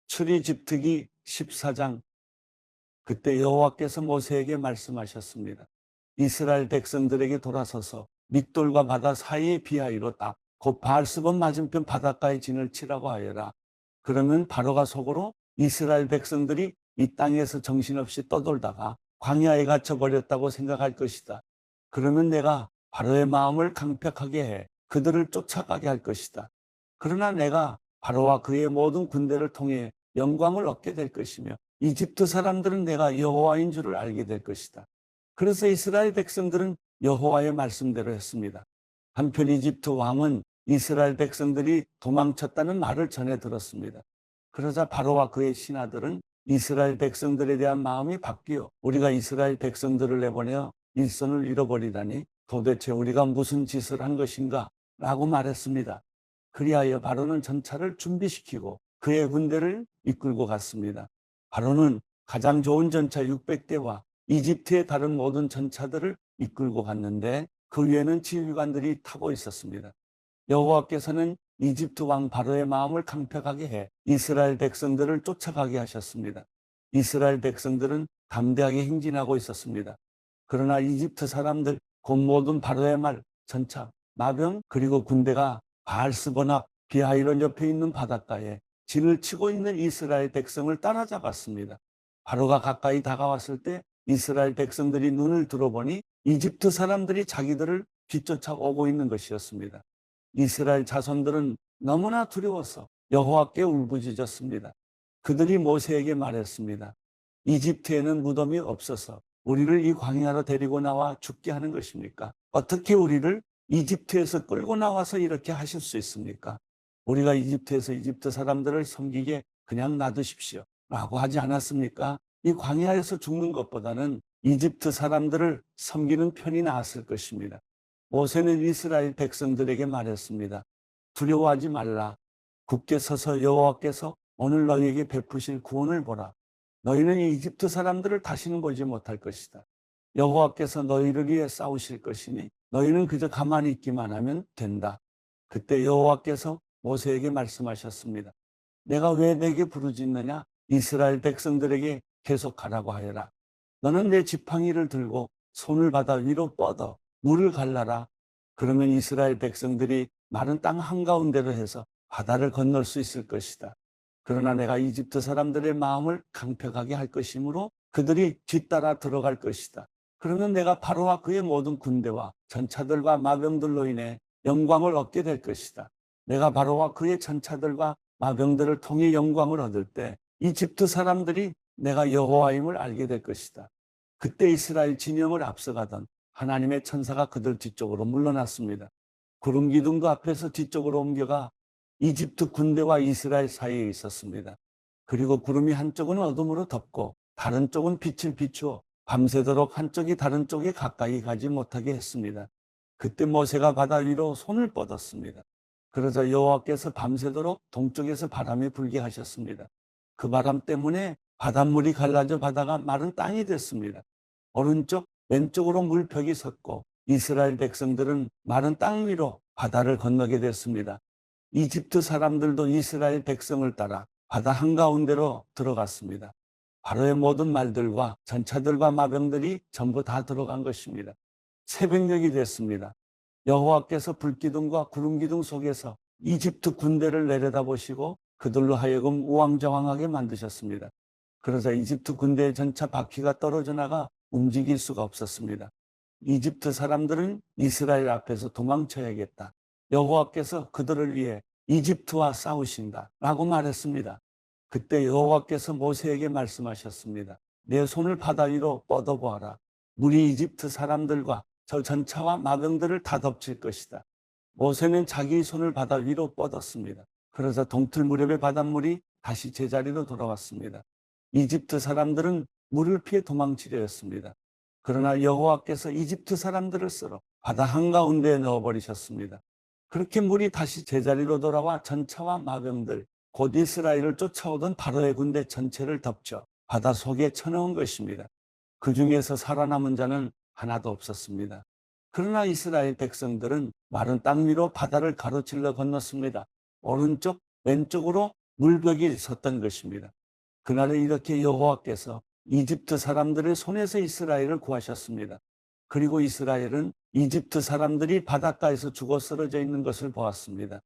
출애굽기 14장. 그때 여호와께서 모세에게 말씀하셨습니다. 이스라엘 백성들에게 돌아서서 믹돌과 바다 사이의 비하이로 딱 곧 바알스본 맞은편 바닷가에 진을 치라고 하여라. 그러면 바로가 속으로 이스라엘 백성들이 이 땅에서 정신없이 떠돌다가 광야에 갇혀 버렸다고 생각할 것이다. 그러면 내가 바로의 마음을 강팍하게 해 그들을 쫓아가게 할 것이다. 그러나 내가 바로와 그의 모든 군대를 통해 영광을 얻게 될 것이며 이집트 사람들은 내가 여호와인 줄을 알게 될 것이다. 그래서 이스라엘 백성들은 여호와의 말씀대로 했습니다. 한편 이집트 왕은 이스라엘 백성들이 도망쳤다는 말을 전해 들었습니다. 그러자 바로와 그의 신하들은 이스라엘 백성들에 대한 마음이 바뀌어 우리가 이스라엘 백성들을 내보내어 일선을 잃어버리다니 도대체 우리가 무슨 짓을 한 것인가 라고 말했습니다. 그리하여 바로는 전차를 준비시키고 그의 군대를 이끌고 갔습니다. 바로는 가장 좋은 전차 600대와 이집트의 다른 모든 전차들을 이끌고 갔는데 그 위에는 지휘관들이 타고 있었습니다. 여호와께서는 이집트 왕 바로의 마음을 강팍하게 해 이스라엘 백성들을 쫓아가게 하셨습니다. 이스라엘 백성들은 담대하게 행진하고 있었습니다. 그러나 이집트 사람들 곧 모든 바로의 말, 전차, 마병 그리고 군대가 바알스보나 비하이론 옆에 있는 바닷가에 진을 치고 있는 이스라엘 백성을 따라잡았습니다. 바로가 가까이 다가왔을 때 이스라엘 백성들이 눈을 들어보니 이집트 사람들이 자기들을 뒤쫓아 오고 있는 것이었습니다. 이스라엘 자손들은 너무나 두려워서 여호와께 울부짖었습니다. 그들이 모세에게 말했습니다. 이집트에는 무덤이 없어서 우리를 이 광야로 데리고 나와 죽게 하는 것입니까? 어떻게 우리를 이집트에서 끌고 나와서 이렇게 하실 수 있습니까? 우리가 이집트에서 이집트 사람들을 섬기게 그냥 놔두십시오 라고 하지 않았습니까? 이 광야에서 죽는 것보다는 이집트 사람들을 섬기는 편이 나았을 것입니다. 모세는 이스라엘 백성들에게 말했습니다. 두려워하지 말라. 굳게 서서 여호와께서 오늘 너희에게 베푸실 구원을 보라. 너희는 이집트 사람들을 다시는 보지 못할 것이다. 여호와께서 너희를 위해 싸우실 것이니 너희는 그저 가만히 있기만 하면 된다. 그때 여호와께서 모세에게 말씀하셨습니다. 내가 왜 내게 부르짖느냐? 이스라엘 백성들에게 계속 가라고 하여라. 너는 내 지팡이를 들고 손을 바다 위로 뻗어 물을 갈라라. 그러면 이스라엘 백성들이 마른 땅 한가운데로 해서 바다를 건널 수 있을 것이다. 그러나 내가 이집트 사람들의 마음을 강팍하게 할 것이므로 그들이 뒤따라 들어갈 것이다. 그러면 내가 바로와 그의 모든 군대와 전차들과 마병들로 인해 영광을 얻게 될 것이다. 내가 바로와 그의 전차들과 마병들을 통해 영광을 얻을 때 이집트 사람들이 내가 여호와임을 알게 될 것이다. 그때 이스라엘 진영을 앞서가던 하나님의 천사가 그들 뒤쪽으로 물러났습니다. 구름 기둥도 앞에서 뒤쪽으로 옮겨가 이집트 군대와 이스라엘 사이에 있었습니다. 그리고 구름이 한쪽은 어둠으로 덮고 다른 쪽은 빛을 비추어 밤새도록 한쪽이 다른 쪽에 가까이 가지 못하게 했습니다. 그때 모세가 바다 위로 손을 뻗었습니다. 그러자 여호와께서 밤새도록 동쪽에서 바람이 불게 하셨습니다. 그 바람 때문에 바닷물이 갈라져 바다가 마른 땅이 됐습니다. 오른쪽, 왼쪽으로 물벽이 섰고 이스라엘 백성들은 마른 땅 위로 바다를 건너게 됐습니다. 이집트 사람들도 이스라엘 백성을 따라 바다 한가운데로 들어갔습니다. 바로의 모든 말들과 전차들과 마병들이 전부 다 들어간 것입니다. 새벽녘이 됐습니다. 여호와께서 불기둥과 구름기둥 속에서 이집트 군대를 내려다보시고 그들로 하여금 우왕좌왕하게 만드셨습니다. 그러자 이집트 군대의 전차 바퀴가 떨어져 나가 움직일 수가 없었습니다. 이집트 사람들은 이스라엘 앞에서 도망쳐야겠다. 여호와께서 그들을 위해 이집트와 싸우신다 라고 말했습니다. 그때 여호와께서 모세에게 말씀하셨습니다. 내 손을 바다 위로 뻗어보아라. 물이 이집트 사람들과 저 전차와 마병들을 다 덮칠 것이다. 모세는 자기 손을 바다 위로 뻗었습니다. 그러자 동틀 무렵의 바닷물이 다시 제자리로 돌아왔습니다. 이집트 사람들은 물을 피해 도망치려 했습니다. 그러나 여호와께서 이집트 사람들을 쓸어 바다 한가운데에 넣어버리셨습니다. 그렇게 물이 다시 제자리로 돌아와 전차와 마병들, 곧 이스라엘을 쫓아오던 바로의 군대 전체를 덮쳐 바다 속에 쳐넣은 것입니다. 그 중에서 살아남은 자는 하나도 없었습니다. 그러나 이스라엘 백성들은 마른 땅 위로 바다를 가로질러 건넜습니다. 오른쪽, 왼쪽으로 물벽이 섰던 것입니다. 그날은 이렇게 여호와께서 이집트 사람들의 손에서 이스라엘을 구하셨습니다. 그리고 이스라엘은 이집트 사람들이 바닷가에서 죽어 쓰러져 있는 것을 보았습니다.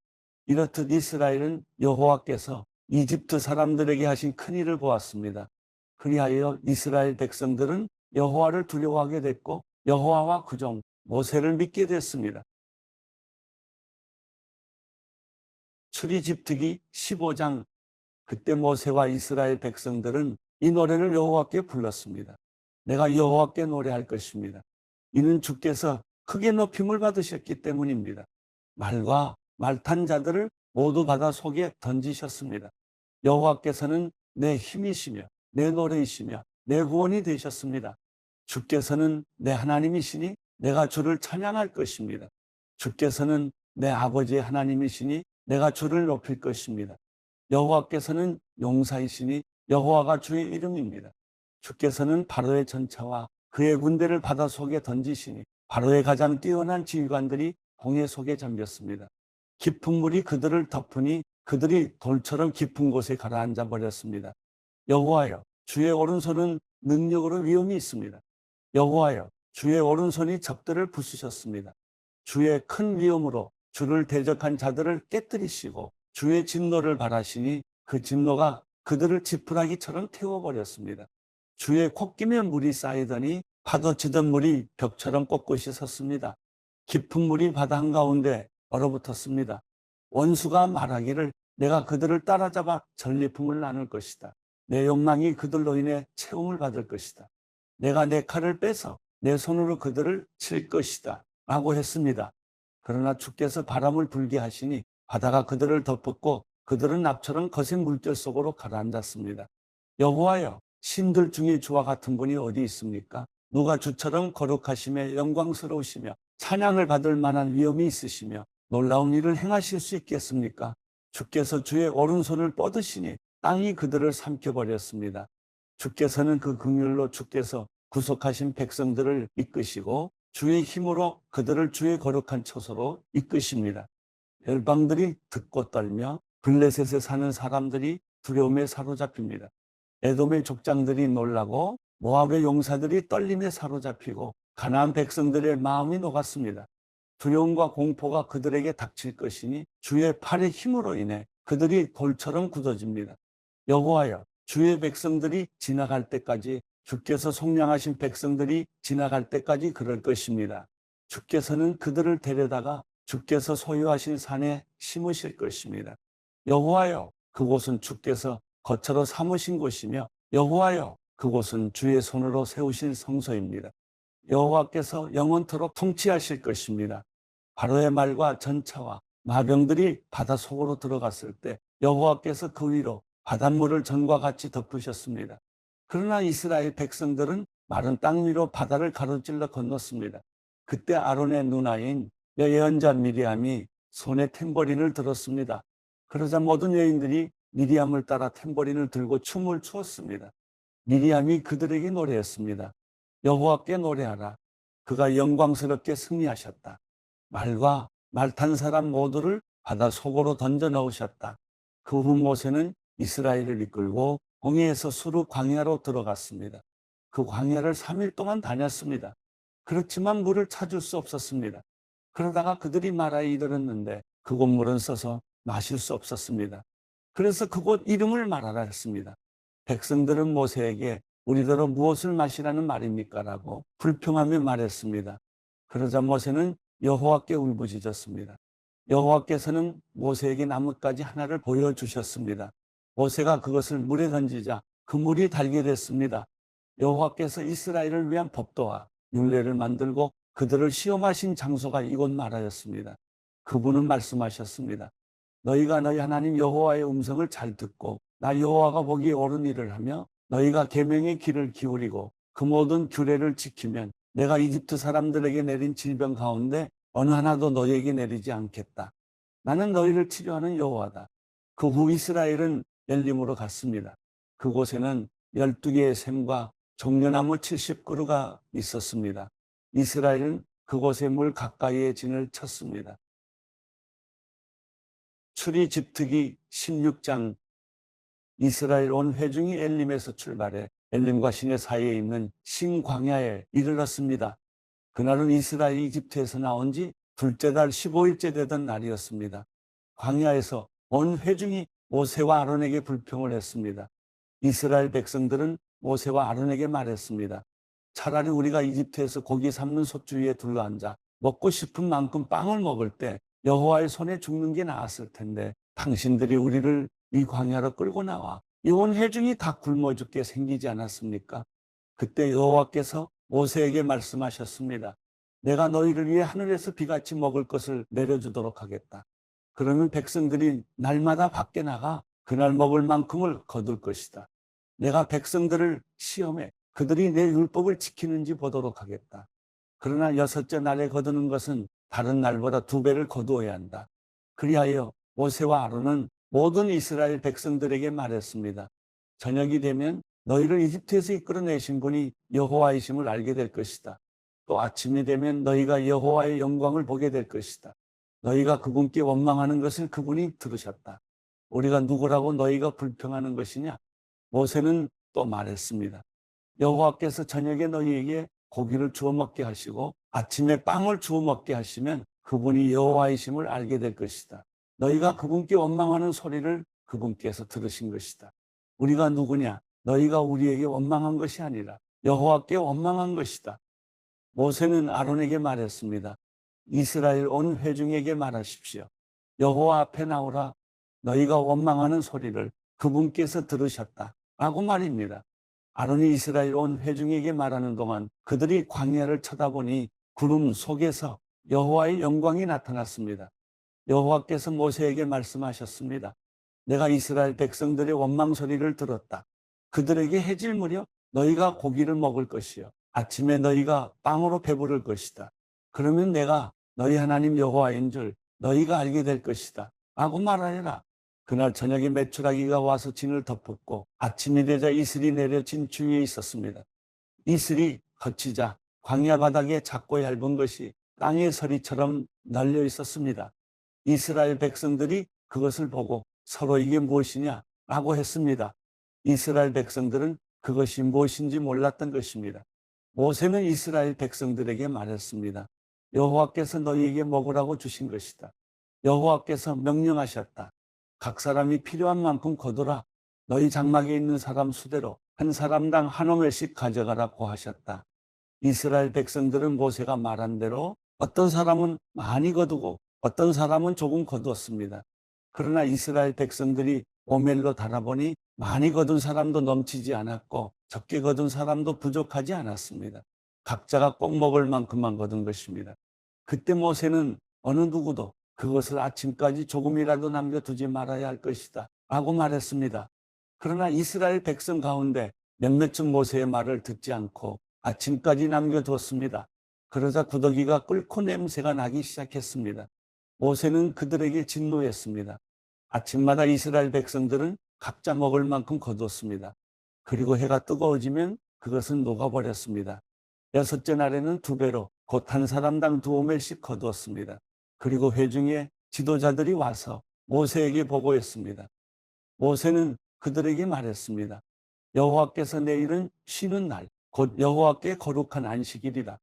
이렇듯 이스라엘은 여호와께서 이집트 사람들에게 하신 큰 일을 보았습니다. 그리하여 이스라엘 백성들은 여호와를 두려워하게 됐고 여호와와 그종 모세를 믿게 됐습니다. 출애굽기 15장, 그때 모세와 이스라엘 백성들은 이 노래를 여호와께 불렀습니다. 내가 여호와께 노래할 것입니다. 이는 주께서 크게 높임을 받으셨기 때문입니다. 말과 말 탄 자들을 모두 바다 속에 던지셨습니다. 여호와께서는 내 힘이시며 내 노래이시며 내 구원이 되셨습니다. 주께서는 내 하나님이시니 내가 주를 찬양할 것입니다. 주께서는 내 아버지의 하나님이시니 내가 주를 높일 것입니다. 여호와께서는 용사이시니 여호와가 주의 이름입니다. 주께서는 바로의 전차와 그의 군대를 바닷속에 던지시니 바로의 가장 뛰어난 지휘관들이 홍해 속에 잠겼습니다. 깊은 물이 그들을 덮으니 그들이 돌처럼 깊은 곳에 가라앉아 버렸습니다. 여호와여, 주의 오른손은 능력으로 위엄이 있습니다. 여호와여, 주의 오른손이 적들을 부수셨습니다. 주의 큰 위엄으로 주를 대적한 자들을 깨뜨리시고 주의 진노를 발하시니 그 진노가 그들을 지푸라기처럼 태워버렸습니다. 주의 콧김에 물이 쌓이더니 파도치던 물이 벽처럼 꼿꼿이 섰습니다. 깊은 물이 바다 한가운데 얼어붙었습니다. 원수가 말하기를 내가 그들을 따라잡아 전리품을 나눌 것이다. 내 욕망이 그들로 인해 채움을 받을 것이다. 내가 내 칼을 빼서 내 손으로 그들을 칠 것이다 라고 했습니다. 그러나 주께서 바람을 불게 하시니 바다가 그들을 덮었고 그들은 납처럼 거센 물결 속으로 가라앉았습니다. 여호와여, 신들 중에 주와 같은 분이 어디 있습니까? 누가 주처럼 거룩하시며 영광스러우시며 찬양을 받을 만한 위엄이 있으시며 놀라운 일을 행하실 수 있겠습니까? 주께서 주의 오른손을 뻗으시니 땅이 그들을 삼켜버렸습니다. 주께서는 그 긍휼로 주께서 구속하신 백성들을 이끄시고 주의 힘으로 그들을 주의 거룩한 처소로 이끄십니다. 열방들이 듣고 떨며 블레셋에 사는 사람들이 두려움에 사로잡힙니다. 에돔의 족장들이 놀라고 모압의 용사들이 떨림에 사로잡히고 가나안 백성들의 마음이 녹았습니다. 두려움과 공포가 그들에게 닥칠 것이니 주의 팔의 힘으로 인해 그들이 돌처럼 굳어집니다. 여호와여, 주의 백성들이 지나갈 때까지, 주께서 속량하신 백성들이 지나갈 때까지 그럴 것입니다. 주께서는 그들을 데려다가 주께서 소유하신 산에 심으실 것입니다. 여호와여, 그곳은 주께서 거처로 삼으신 곳이며 여호와여, 그곳은 주의 손으로 세우신 성소입니다. 여호와께서 영원토록 통치하실 것입니다. 바로의 말과 전차와 마병들이 바다 속으로 들어갔을 때 여호와께서 그 위로 바닷물을 전과 같이 덮으셨습니다. 그러나 이스라엘 백성들은 마른 땅 위로 바다를 가로질러 건넜습니다. 그때 아론의 누나인 예언자 미리암이 손에 탬버린을 들었습니다. 그러자 모든 여인들이 미리암을 따라 탬버린을 들고 춤을 추었습니다. 미리암이 그들에게 노래했습니다. 여호와께 노래하라. 그가 영광스럽게 승리하셨다. 말과 말 탄 사람 모두를 바다 속으로 던져 넣으셨다. 그 후 모세는 이스라엘을 이끌고 홍해에서 수르 광야로 들어갔습니다. 그 광야를 3일 동안 다녔습니다. 그렇지만 물을 찾을 수 없었습니다. 그러다가 그들이 마라에 이르렀는데 그곳 물은 써서 마실 수 없었습니다. 그래서 그곳 이름을 마라라 했습니다. 백성들은 모세에게 우리더러 무엇을 마시라는 말입니까? 라고 불평하며 말했습니다. 그러자 모세는 여호와께 울부짖었습니다. 여호와께서는 모세에게 나뭇가지 하나를 보여주셨습니다. 모세가 그것을 물에 던지자 그 물이 달게 됐습니다. 여호와께서 이스라엘을 위한 법도와 율례를 만들고 그들을 시험하신 장소가 이곳 마라였습니다. 그분은 말씀하셨습니다. 너희가 너희 하나님 여호와의 음성을 잘 듣고 나 여호와가 보기에 옳은 일을 하며 너희가 계명의 귀를 기울이고 그 모든 규례를 지키면 내가 이집트 사람들에게 내린 질병 가운데 어느 하나도 너희에게 내리지 않겠다. 나는 너희를 치료하는 여호와다. 그 후 이스라엘은 엘림으로 갔습니다. 그곳에는 12개의 샘과 종려나무 70그루가 있었습니다. 이스라엘은 그곳의 물 가까이에 진을 쳤습니다. 출애굽기 16장, 이스라엘 온 회중이 엘림에서 출발해 엘림과 시내 사이에 있는 신광야에 이르렀습니다. 그날은 이스라엘이 이집트에서 나온 지 둘째 달 15일째 되던 날이었습니다. 광야에서 온 회중이 모세와 아론에게 불평을 했습니다. 이스라엘 백성들은 모세와 아론에게 말했습니다. 차라리 우리가 이집트에서 고기 삶는 솥 위에 둘러앉아 먹고 싶은 만큼 빵을 먹을 때 여호와의 손에 죽는 게 나았을 텐데 당신들이 우리를 이 광야로 끌고 나와 이 온 회중이 다 굶어 죽게 생기지 않았습니까? 그때 여호와께서 모세에게 말씀하셨습니다. 내가 너희를 위해 하늘에서 비같이 먹을 것을 내려주도록 하겠다. 그러면 백성들이 날마다 밖에 나가 그날 먹을 만큼을 거둘 것이다. 내가 백성들을 시험해 그들이 내 율법을 지키는지 보도록 하겠다. 그러나 여섯째 날에 거두는 것은 다른 날보다 2배를 거두어야 한다. 그리하여 모세와 아론은 모든 이스라엘 백성들에게 말했습니다. 저녁이 되면 너희를 이집트에서 이끌어내신 분이 여호와이심을 알게 될 것이다. 또 아침이 되면 너희가 여호와의 영광을 보게 될 것이다. 너희가 그분께 원망하는 것을 그분이 들으셨다. 우리가 누구라고 너희가 불평하는 것이냐? 모세는 또 말했습니다. 여호와께서 저녁에 너희에게 고기를 주워 먹게 하시고 아침에 빵을 주워 먹게 하시면 그분이 여호와이심을 알게 될 것이다. 너희가 그분께 원망하는 소리를 그분께서 들으신 것이다. 우리가 누구냐? 너희가 우리에게 원망한 것이 아니라 여호와께 원망한 것이다. 모세는 아론에게 말했습니다. 이스라엘 온 회중에게 말하십시오. 여호와 앞에 나오라. 너희가 원망하는 소리를 그분께서 들으셨다. 라고 말입니다. 아론이 이스라엘 온 회중에게 말하는 동안 그들이 광야를 쳐다보니 구름 속에서 여호와의 영광이 나타났습니다. 여호와께서 모세에게 말씀하셨습니다. 내가 이스라엘 백성들의 원망 소리를 들었다. 그들에게 해질 무렵 너희가 고기를 먹을 것이요. 아침에 너희가 빵으로 배부를 것이다. 그러면 내가 너희 하나님 여호와인 줄 너희가 알게 될 것이다. 라고 말하여라. 그날 저녁에 메추라기가 와서 진을 덮었고 아침이 되자 이슬이 내려 진 주위에 있었습니다. 이슬이 거치자 광야 바닥에 작고 얇은 것이 땅의 서리처럼 널려 있었습니다. 이스라엘 백성들이 그것을 보고 서로 이게 무엇이냐 라고 했습니다. 이스라엘 백성들은 그것이 무엇인지 몰랐던 것입니다. 모세는 이스라엘 백성들에게 말했습니다. 여호와께서 너희에게 먹으라고 주신 것이다. 여호와께서 명령하셨다. 각 사람이 필요한 만큼 거두라. 너희 장막에 있는 사람 수대로 한 사람당 한 오멜씩 가져가라고 하셨다. 이스라엘 백성들은 모세가 말한 대로 어떤 사람은 많이 거두고 어떤 사람은 조금 거두었습니다. 그러나 이스라엘 백성들이 오멜로 달아보니 많이 거둔 사람도 넘치지 않았고 적게 거둔 사람도 부족하지 않았습니다. 각자가 꼭 먹을 만큼만 거둔 것입니다. 그때 모세는 어느 누구도 그것을 아침까지 조금이라도 남겨두지 말아야 할 것이다 라고 말했습니다. 그러나 이스라엘 백성 가운데 몇몇은 모세의 말을 듣지 않고 아침까지 남겨두었습니다. 그러자 구더기가 끓고 냄새가 나기 시작했습니다. 모세는 그들에게 진노했습니다. 아침마다 이스라엘 백성들은 각자 먹을 만큼 거두었습니다. 그리고 해가 뜨거워지면 그것은 녹아버렸습니다. 여섯째 날에는 2배로 곧 한 사람당 2오멜씩 거두었습니다. 그리고 회중의 지도자들이 와서 모세에게 보고했습니다. 모세는 그들에게 말했습니다. 여호와께서 내일은 쉬는 날, 곧 여호와께 거룩한 안식일이라.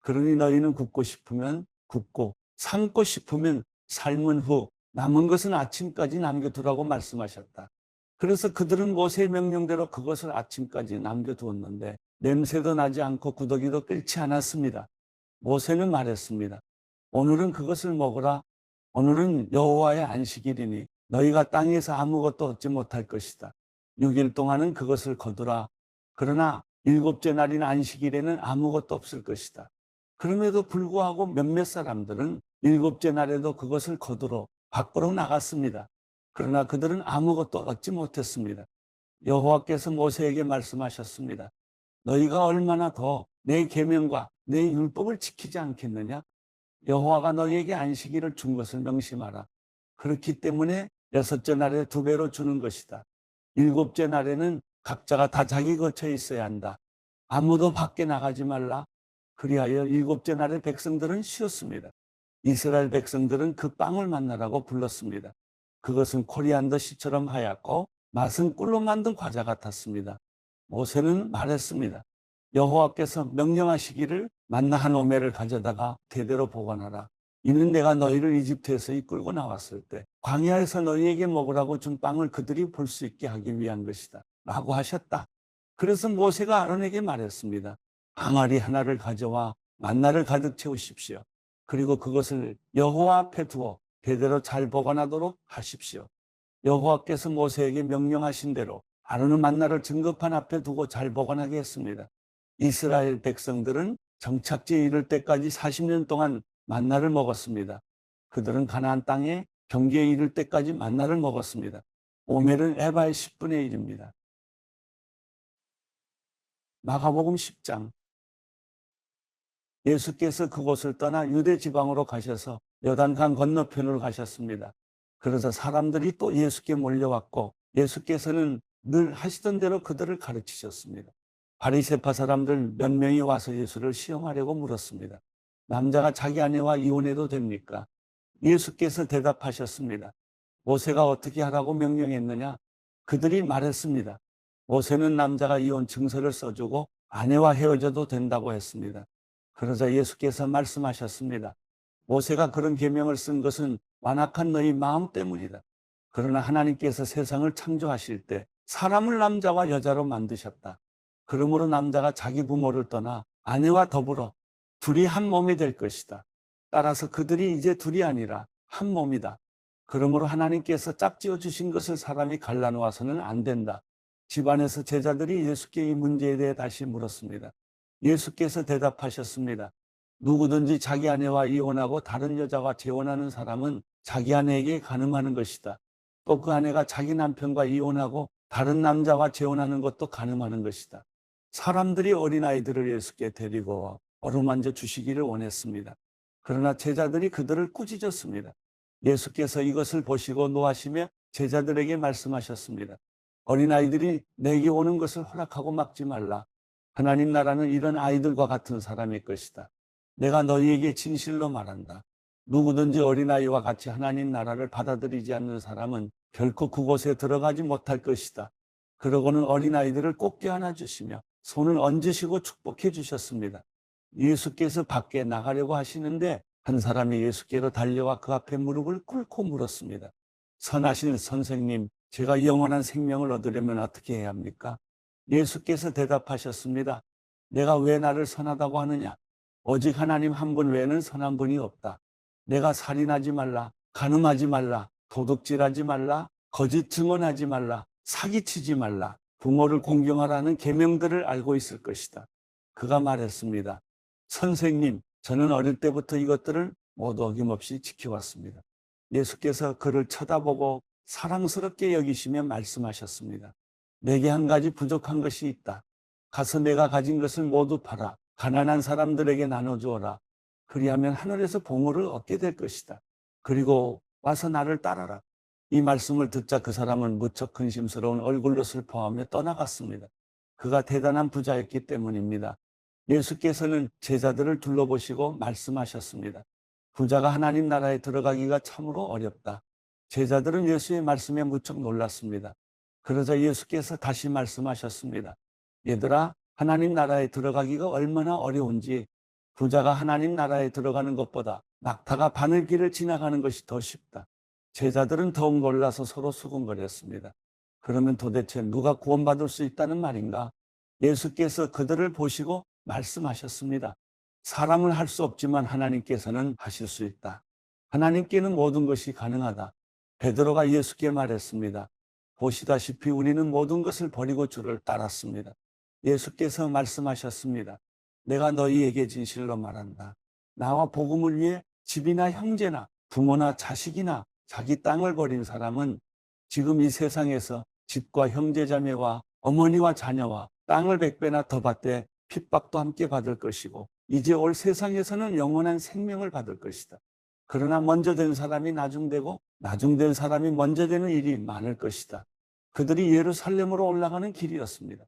그러니 너희는 굽고 싶으면 굽고 삶고 싶으면 삶은 후 남은 것은 아침까지 남겨두라고 말씀하셨다. 그래서 그들은 모세의 명령대로 그것을 아침까지 남겨두었는데 냄새도 나지 않고 구더기도 끓지 않았습니다. 모세는 말했습니다. 오늘은 그것을 먹으라. 오늘은 여호와의 안식일이니 너희가 땅에서 아무것도 얻지 못할 것이다. 6일 동안은 그것을 거두라. 그러나 7째 날인 안식일에는 아무것도 없을 것이다. 그럼에도 불구하고 몇몇 사람들은 7째 날에도 그것을 거두러 밖으로 나갔습니다. 그러나 그들은 아무것도 얻지 못했습니다. 여호와께서 모세에게 말씀하셨습니다. 너희가 얼마나 더 내 계명과 내 율법을 지키지 않겠느냐? 여호와가 너희에게 안식일을 준 것을 명심하라. 그렇기 때문에 6째 날에 2배로 주는 것이다. 7째 날에는 각자가 다 자기 거처에 있어야 한다. 아무도 밖에 나가지 말라. 그리하여 7째 날에 백성들은 쉬었습니다. 이스라엘 백성들은 그 빵을 만나라고 불렀습니다. 그것은 코리안더 씨처럼 하얗고 맛은 꿀로 만든 과자 같았습니다. 모세는 말했습니다. 여호와께서 명령하시기를 만나 한 오매를 가져다가 대대로 보관하라. 이는 내가 너희를 이집트에서 이끌고 나왔을 때 광야에서 너희에게 먹으라고 준 빵을 그들이 볼 수 있게 하기 위한 것이다. 라고 하셨다. 그래서 모세가 아론에게 말했습니다. 항아리 하나를 가져와 만나를 가득 채우십시오. 그리고 그것을 여호와 앞에 두어 대대로 잘 보관하도록 하십시오. 여호와께서 모세에게 명령하신 대로 아론은 만나를 증거판 앞에 두고 잘 보관하게 했습니다. 이스라엘 백성들은 정착지에 이를 때까지 40년 동안 만나를 먹었습니다. 그들은 가나안 땅에 경계에 이를 때까지 만나를 먹었습니다. 오멜은 에바의 10분의 1입니다. 마가복음 10장. 예수께서 그곳을 떠나 유대 지방으로 가셔서 요단강 건너편으로 가셨습니다. 그래서 사람들이 또 예수께 몰려왔고 예수께서는 늘 하시던 대로 그들을 가르치셨습니다. 바리새파 사람들 몇 명이 와서 예수를 시험하려고 물었습니다. 남자가 자기 아내와 이혼해도 됩니까? 예수께서 대답하셨습니다. 모세가 어떻게 하라고 명령했느냐? 그들이 말했습니다. 모세는 남자가 이혼 증서를 써주고 아내와 헤어져도 된다고 했습니다. 그러자 예수께서 말씀하셨습니다. 모세가 그런 계명을 쓴 것은 완악한 너희 마음 때문이다. 그러나 하나님께서 세상을 창조하실 때 사람을 남자와 여자로 만드셨다. 그러므로 남자가 자기 부모를 떠나 아내와 더불어 둘이 한 몸이 될 것이다. 따라서 그들이 이제 둘이 아니라 한 몸이다. 그러므로 하나님께서 짝지어 주신 것을 사람이 갈라놓아서는 안 된다. 집안에서 제자들이 예수께 이 문제에 대해 다시 물었습니다. 예수께서 대답하셨습니다. 누구든지 자기 아내와 이혼하고 다른 여자와 재혼하는 사람은 자기 아내에게 간음하는 것이다. 또 그 아내가 자기 남편과 이혼하고 다른 남자와 재혼하는 것도 간음하는 것이다. 사람들이 어린아이들을 예수께 데리고 어루만져 주시기를 원했습니다. 그러나 제자들이 그들을 꾸짖었습니다. 예수께서 이것을 보시고 노하시며 제자들에게 말씀하셨습니다. 어린아이들이 내게 오는 것을 허락하고 막지 말라. 하나님 나라는 이런 아이들과 같은 사람일 것이다. 내가 너희에게 진실로 말한다. 누구든지 어린아이와 같이 하나님 나라를 받아들이지 않는 사람은 결코 그곳에 들어가지 못할 것이다. 그러고는 어린아이들을 꼭 껴안아 주시며 손을 얹으시고 축복해 주셨습니다. 예수께서 밖에 나가려고 하시는데 한 사람이 예수께로 달려와 그 앞에 무릎을 꿇고 물었습니다. 선하신 선생님, 제가 영원한 생명을 얻으려면 어떻게 해야 합니까? 예수께서 대답하셨습니다. 내가 왜 나를 선하다고 하느냐? 오직 하나님 한 분 외에는 선한 분이 없다. 내가 살인하지 말라, 간음하지 말라, 도둑질하지 말라, 거짓 증언하지 말라, 사기치지 말라, 부모를 공경하라는 계명들을 알고 있을 것이다. 그가 말했습니다. 선생님, 저는 어릴 때부터 이것들을 모두 어김없이 지켜왔습니다. 예수께서 그를 쳐다보고 사랑스럽게 여기시며 말씀하셨습니다. 내게 한 가지 부족한 것이 있다. 가서 내가 가진 것을 모두 팔아 가난한 사람들에게 나눠주어라. 그리하면 하늘에서 보물을 얻게 될 것이다. 그리고 와서 나를 따라라. 이 말씀을 듣자 그 사람은 무척 근심스러운 얼굴로 슬퍼하며 떠나갔습니다. 그가 대단한 부자였기 때문입니다. 예수께서는 제자들을 둘러보시고 말씀하셨습니다. 부자가 하나님 나라에 들어가기가 참으로 어렵다. 제자들은 예수의 말씀에 무척 놀랐습니다. 그러자 예수께서 다시 말씀하셨습니다. 얘들아, 하나님 나라에 들어가기가 얼마나 어려운지 부자가 하나님 나라에 들어가는 것보다 낙타가 바늘길을 지나가는 것이 더 쉽다. 제자들은 더욱 놀라서 서로 수군거렸습니다. 그러면 도대체 누가 구원받을 수 있다는 말인가? 예수께서 그들을 보시고 말씀하셨습니다. 사람은 할 수 없지만 하나님께서는 하실 수 있다. 하나님께는 모든 것이 가능하다. 베드로가 예수께 말했습니다. 보시다시피 우리는 모든 것을 버리고 주를 따랐습니다. 예수께서 말씀하셨습니다. 내가 너희에게 진실로 말한다. 나와 복음을 위해 집이나 형제나 부모나 자식이나 자기 땅을 버린 사람은 지금 이 세상에서 집과 형제자매와 어머니와 자녀와 땅을 100배나 더 받되 핍박도 함께 받을 것이고 이제 올 세상에서는 영원한 생명을 받을 것이다. 그러나 먼저 된 사람이 나중되고 나중된 사람이 먼저 되는 일이 많을 것이다. 그들이 예루살렘으로 올라가는 길이었습니다.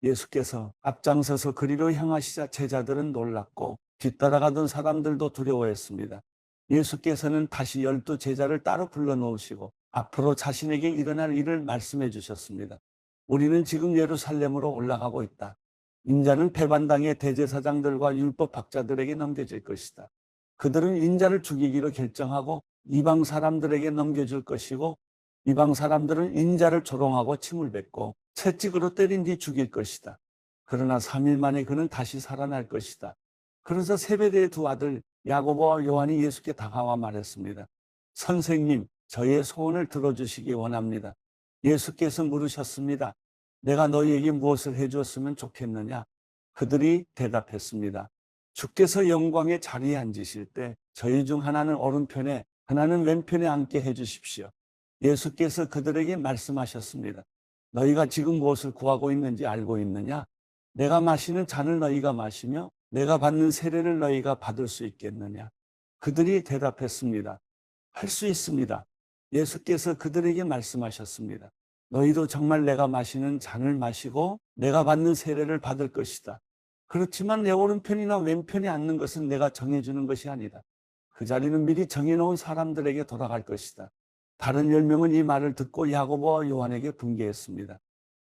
예수께서 앞장서서 그리로 향하시자 제자들은 놀랐고 뒤따라가던 사람들도 두려워했습니다. 예수께서는 다시 12 제자를 따로 불러놓으시고 앞으로 자신에게 일어날 일을 말씀해 주셨습니다. 우리는 지금 예루살렘으로 올라가고 있다. 인자는 배반당의 대제사장들과 율법학자들에게 넘겨질 것이다. 그들은 인자를 죽이기로 결정하고 이방 사람들에게 넘겨줄 것이고, 이방 사람들은 인자를 조롱하고 침을 뱉고 채찍으로 때린 뒤 죽일 것이다. 그러나 3일 만에 그는 다시 살아날 것이다. 그래서 세베대의 두 아들 야고보와 요한이 예수께 다가와 말했습니다. 선생님, 저의 소원을 들어주시기 원합니다. 예수께서 물으셨습니다. 내가 너희에게 무엇을 해주었으면 좋겠느냐? 그들이 대답했습니다. 주께서 영광의 자리에 앉으실 때 저희 중 하나는 오른편에 하나는 왼편에 앉게 해주십시오. 예수께서 그들에게 말씀하셨습니다. 너희가 지금 무엇을 구하고 있는지 알고 있느냐? 내가 마시는 잔을 너희가 마시며 내가 받는 세례를 너희가 받을 수 있겠느냐? 그들이 대답했습니다. 할 수 있습니다. 예수께서 그들에게 말씀하셨습니다. 너희도 정말 내가 마시는 잔을 마시고 내가 받는 세례를 받을 것이다. 그렇지만 내 오른편이나 왼편에 앉는 것은 내가 정해주는 것이 아니다. 그 자리는 미리 정해놓은 사람들에게 돌아갈 것이다. 다른 10명은 이 말을 듣고 야고보와 요한에게 분개했습니다.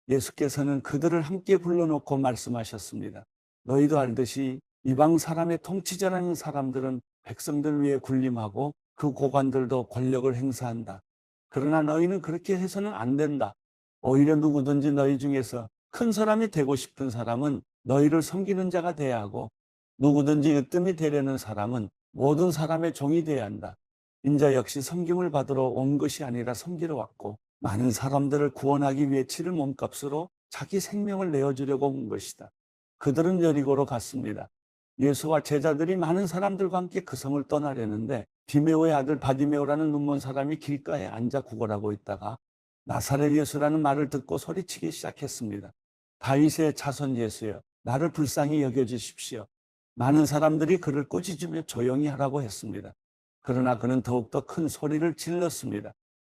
예수께서는 그들을 함께 불러놓고 말씀하셨습니다. 너희도 알듯이 이방 사람의 통치자라는 사람들은 백성들 위에 군림하고 그 고관들도 권력을 행사한다. 그러나 너희는 그렇게 해서는 안 된다. 오히려 누구든지 너희 중에서 큰 사람이 되고 싶은 사람은 너희를 섬기는 자가 돼야 하고, 누구든지 으뜸이 되려는 사람은 모든 사람의 종이 돼야 한다. 인자 역시 섬김을 받으러 온 것이 아니라 섬기러 왔고, 많은 사람들을 구원하기 위해 치를 몸값으로 자기 생명을 내어주려고 온 것이다. 그들은 여리고로 갔습니다. 예수와 제자들이 많은 사람들과 함께 그 성을 떠나려는데, 디메오의 아들 바디메오라는 눈먼 사람이 길가에 앉아 구걸하고 있다가 나사렛 예수라는 말을 듣고 소리치기 시작했습니다. 다윗의 자손 예수여, 나를 불쌍히 여겨주십시오. 많은 사람들이 그를 꾸짖으며 조용히 하라고 했습니다. 그러나 그는 더욱더 큰 소리를 질렀습니다.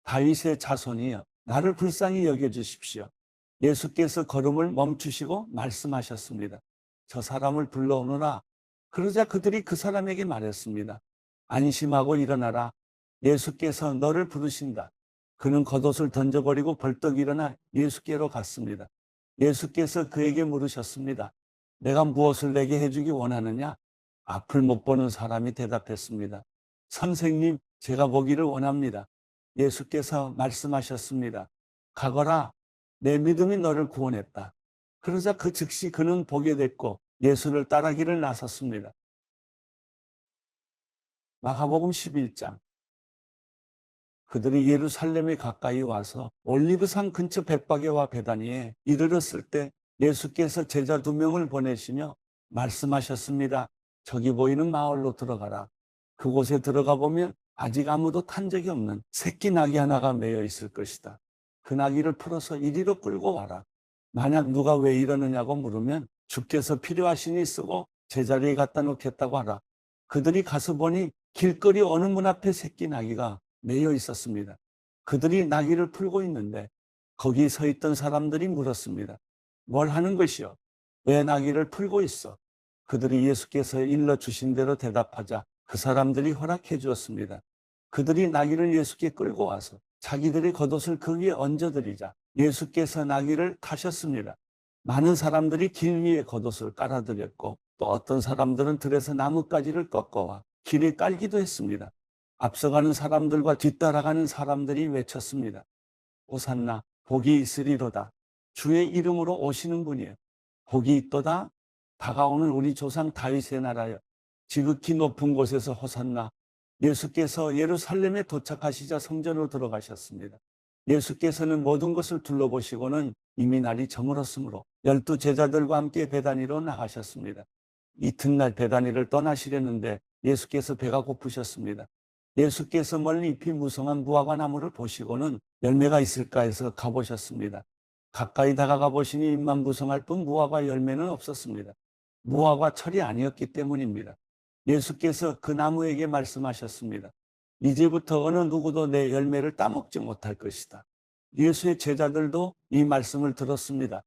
다윗의 자손이여, 나를 불쌍히 여겨주십시오. 예수께서 걸음을 멈추시고 말씀하셨습니다. 저 사람을 불러오너라. 그러자 그들이 그 사람에게 말했습니다. 안심하고 일어나라. 예수께서 너를 부르신다. 그는 겉옷을 던져버리고 벌떡 일어나 예수께로 갔습니다. 예수께서 그에게 물으셨습니다. 내가 무엇을 내게 해주기 원하느냐? 앞을 못 보는 사람이 대답했습니다. 선생님, 제가 보기를 원합니다. 예수께서 말씀하셨습니다. 가거라. 내 믿음이 너를 구원했다. 그러자 그 즉시 그는 보게 됐고 예수를 따르기를 나섰습니다. 마가복음 11장. 그들이 예루살렘에 가까이 와서 올리브산 근처 벳바게와 베다니에 이르렀을 때 예수께서 제자 2명을 보내시며 말씀하셨습니다. 저기 보이는 마을로 들어가라. 그곳에 들어가 보면 아직 아무도 탄 적이 없는 새끼 나귀 하나가 매여 있을 것이다. 그 나귀를 풀어서 이리로 끌고 와라. 만약 누가 왜 이러느냐고 물으면 주께서 필요하시니 쓰고 제자리에 갖다 놓겠다고 하라. 그들이 가서 보니 길거리 어느 문 앞에 새끼 나귀가 매여 있었습니다. 그들이 나귀를 풀고 있는데 거기 서 있던 사람들이 물었습니다. 뭘 하는 것이요? 왜 나귀를 풀고 있어? 그들이 예수께서 일러주신 대로 대답하자 그 사람들이 허락해 주었습니다. 그들이 나귀를 예수께 끌고 와서 자기들의 겉옷을 그 위에 얹어드리자 예수께서 나귀를 타셨습니다. 많은 사람들이 길 위에 겉옷을 깔아드렸고 또 어떤 사람들은 들에서 나뭇가지를 꺾어와 길에 깔기도 했습니다. 앞서가는 사람들과 뒤따라가는 사람들이 외쳤습니다. 호산나, 복이 있으리로다. 주의 이름으로 오시는 분이여. 복이 있도다. 다가오는 우리 조상 다윗의 나라여. 지극히 높은 곳에서 호산나. 예수께서 예루살렘에 도착하시자 성전으로 들어가셨습니다. 예수께서는 모든 것을 둘러보시고는 이미 날이 저물었으므로 12 제자들과 함께 베다니로 나가셨습니다. 이튿날 베다니를 떠나시려는데 예수께서 배가 고프셨습니다. 예수께서 멀리 잎이 무성한 무화과 나무를 보시고는 열매가 있을까 해서 가보셨습니다. 가까이 다가가 보시니 잎만 무성할 뿐 무화과 열매는 없었습니다. 무화과 철이 아니었기 때문입니다. 예수께서 그 나무에게 말씀하셨습니다. 이제부터 어느 누구도 내 열매를 따먹지 못할 것이다. 예수의 제자들도 이 말씀을 들었습니다.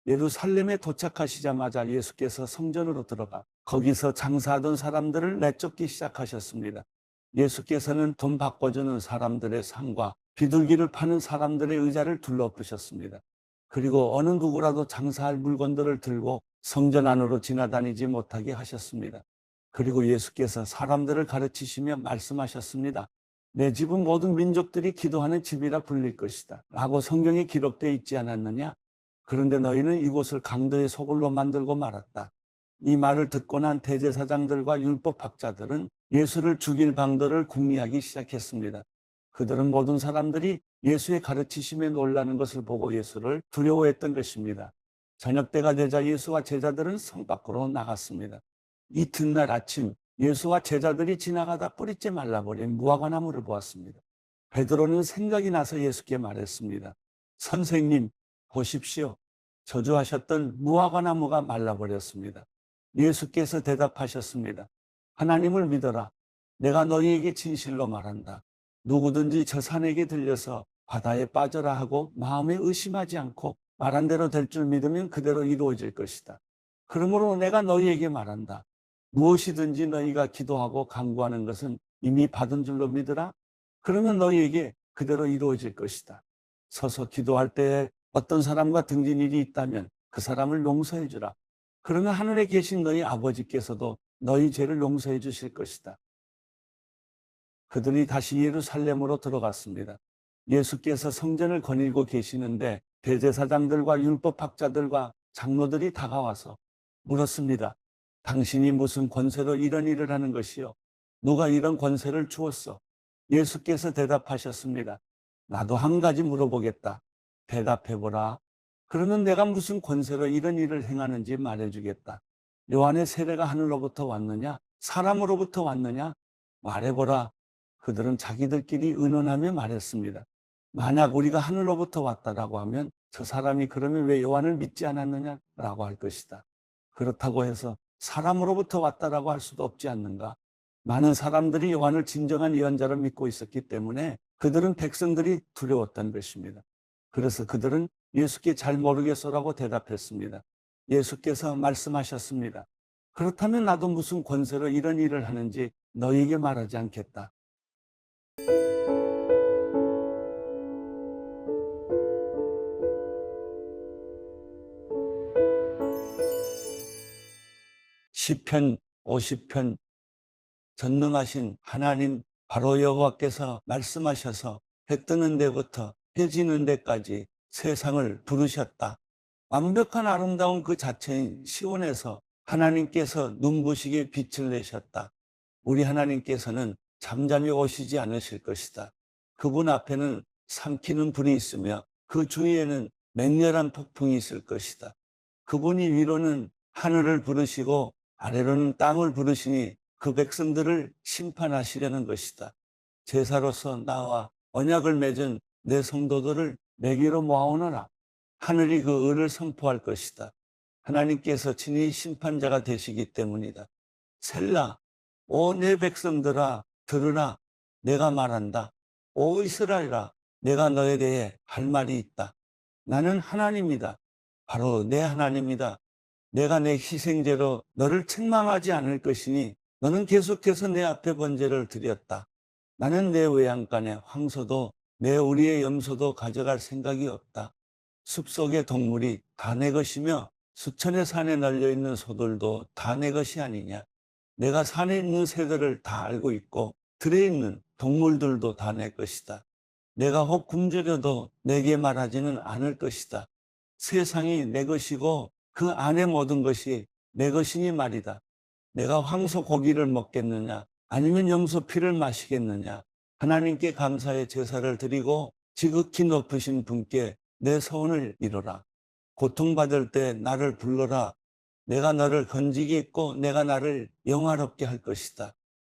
예루살렘에 도착하시자마자 예수께서 성전으로 들어가 거기서 장사하던 사람들을 내쫓기 시작하셨습니다. 예수께서는 돈 바꿔주는 사람들의 상과 비둘기를 파는 사람들의 의자를 둘러엎으셨습니다. 그리고 어느 누구라도 장사할 물건들을 들고 성전 안으로 지나다니지 못하게 하셨습니다. 그리고 예수께서 사람들을 가르치시며 말씀하셨습니다. 내 집은 모든 민족들이 기도하는 집이라 불릴 것이다 라고 성경에 기록되어 있지 않았느냐? 그런데 너희는 이곳을 강도의 소굴로 만들고 말았다. 이 말을 듣고 난 대제사장들과 율법학자들은 예수를 죽일 방도를 궁리하기 시작했습니다. 그들은 모든 사람들이 예수의 가르치심에 놀라는 것을 보고 예수를 두려워했던 것입니다. 저녁 때가 되자 예수와 제자들은 성 밖으로 나갔습니다. 이튿날 아침 예수와 제자들이 지나가다 뿌리째 말라버린 무화과나무를 보았습니다. 베드로는 생각이 나서 예수께 말했습니다. 선생님, 보십시오. 저주하셨던 무화과나무가 말라버렸습니다. 예수께서 대답하셨습니다. 하나님을 믿어라. 내가 너희에게 진실로 말한다. 누구든지 저 산에게 들려서 바다에 빠져라 하고 마음에 의심하지 않고 말한 대로 될 줄 믿으면 그대로 이루어질 것이다. 그러므로 내가 너희에게 말한다. 무엇이든지 너희가 기도하고 간구하는 것은 이미 받은 줄로 믿으라. 그러면 너희에게 그대로 이루어질 것이다. 서서 기도할 때에 어떤 사람과 등진 일이 있다면 그 사람을 용서해 주라. 그러면 하늘에 계신 너희 아버지께서도 너희 죄를 용서해 주실 것이다. 그들이 다시 예루살렘으로 들어갔습니다. 예수께서 성전을 거닐고 계시는데 대제사장들과 율법학자들과 장로들이 다가와서 물었습니다. 당신이 무슨 권세로 이런 일을 하는 것이요? 누가 이런 권세를 주었어? 예수께서 대답하셨습니다. 나도 한 가지 물어보겠다. 대답해보라. 그러면 내가 무슨 권세로 이런 일을 행하는지 말해주겠다. 요한의 세례가 하늘로부터 왔느냐? 사람으로부터 왔느냐? 말해보라. 그들은 자기들끼리 의논하며 말했습니다. 만약 우리가 하늘로부터 왔다라고 하면 저 사람이 그러면 왜 요한을 믿지 않았느냐라고 할 것이다. 그렇다고 해서 사람으로부터 왔다라고 할 수도 없지 않는가? 많은 사람들이 요한을 진정한 예언자로 믿고 있었기 때문에 그들은 백성들이 두려웠던 것입니다. 그래서 그들은 예수께 잘 모르겠소라고 대답했습니다. 예수께서 말씀하셨습니다. 그렇다면 나도 무슨 권세로 이런 일을 하는지 너희에게 말하지 않겠다. 시편 50편 전능하신 하나님 바로 여호와께서 말씀하셔서 해 뜨는 데부터 해 지는 데까지 세상을 부르셨다. 완벽한 아름다운 그 자체인 시온에서 하나님께서 눈부시게 빛을 내셨다. 우리 하나님께서는 잠잠히 오시지 않으실 것이다. 그분 앞에는 삼키는 불이 있으며 그 주위에는 맹렬한 폭풍이 있을 것이다. 그분이 위로는 하늘을 부르시고 아래로는 땅을 부르시니 그 백성들을 심판하시려는 것이다. 제사로서 나와 언약을 맺은 내 성도들을 내게로 모아오너라. 하늘이 그 의를 선포할 것이다. 하나님께서 친히 심판자가 되시기 때문이다. 셀라, 오 내 백성들아 들으라. 내가 말한다. 오 이스라엘아, 내가 너에 대해 할 말이 있다. 나는 하나님이다. 바로 내 하나님이다. 내가 내 희생제로 너를 책망하지 않을 것이니 너는 계속해서 내 앞에 번제를 드렸다. 나는 내 외양간의 황소도 내 우리의 염소도 가져갈 생각이 없다. 숲속의 동물이 다 내 것이며 수천의 산에 널려있는 소들도 다 내 것이 아니냐. 내가 산에 있는 새들을 다 알고 있고 들에 있는 동물들도 다 내 것이다. 내가 혹 굶주려도 내게 말하지는 않을 것이다. 세상이 내 것이고 그 안에 모든 것이 내 것이니 말이다. 내가 황소 고기를 먹겠느냐 아니면 염소 피를 마시겠느냐. 하나님께 감사의 제사를 드리고 지극히 높으신 분께 내 소원을 이루라. 고통받을 때 나를 불러라. 내가 너를 건지겠고 내가 나를 영화롭게 할 것이다.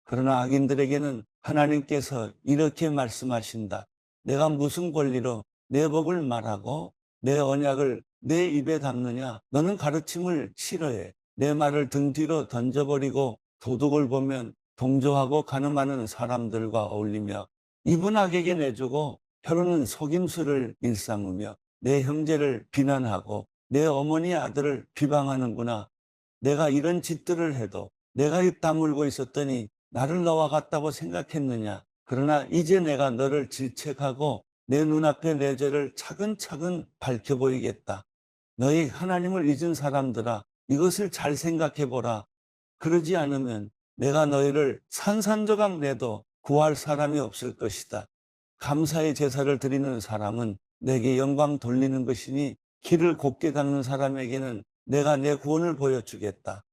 그러나 악인들에게는 하나님께서 이렇게 말씀하신다. 내가 무슨 권리로 내 법을 말하고 내 언약을 내 입에 담느냐. 너는 가르침을 싫어해. 내 말을 등 뒤로 던져버리고 도둑을 보면 동조하고 가늠하는 사람들과 어울리며 입은 악에게 내주고 혀로는 속임수를 일삼으며 내 형제를 비난하고 내 어머니 아들을 비방하는구나. 내가 이런 짓들을 해도 내가 입 다물고 있었더니 나를 너와 같다고 생각했느냐. 그러나 이제 내가 너를 질책하고 내 눈앞에 내 죄를 차근차근 밝혀 보이겠다. 너희 하나님을 잊은 사람들아, 이것을 잘 생각해 보라. 그러지 않으면 내가 너희를 산산조각 내도 구할 사람이 없을 것이다. 감사의 제사를 드리는 사람은 내게 영광 돌리는 것이니 길을 곱게 닦는 사람에게는 내가 내 구원을 보여주겠다.